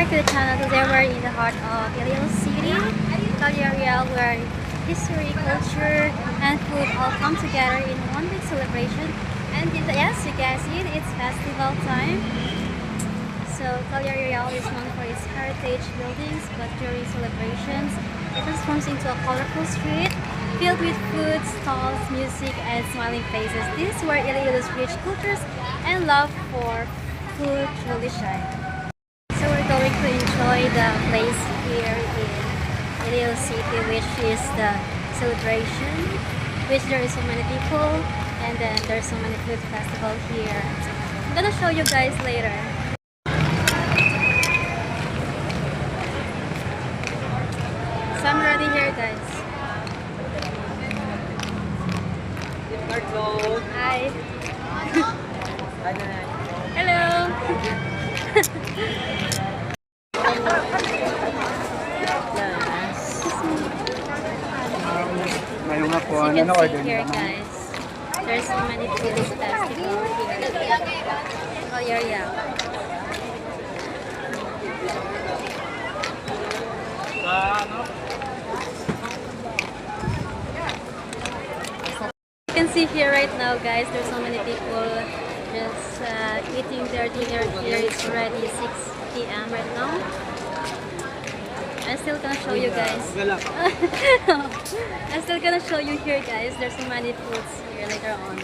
back to the channel. Today we're in the heart of Iloilo City, Real, where history, culture, and food all come together in one big celebration. And yes, you guys see it, it's festival time. So Real is known for its heritage buildings, but during celebrations, it transforms into a colorful street filled with food, stalls, music, and smiling faces. This is where Iloilo's rich cultures and love for food truly shine. So we're going to enjoy the place here in Iloilo City, which is the celebration, which there is so many people, and then there's so many food festival here. I'm gonna show you guys later. So I'm ready here, guys. Hi. Hello. May mga po, As you ano can order see here, naman? guys, there's so many food festival here. Oh, yeah. You can see here right now, guys, there's so many people just eating their dinner here. It's already 6 p.m. right now. I'm still gonna show you guys. I'm still gonna show you here, guys. There's so many foods here later on.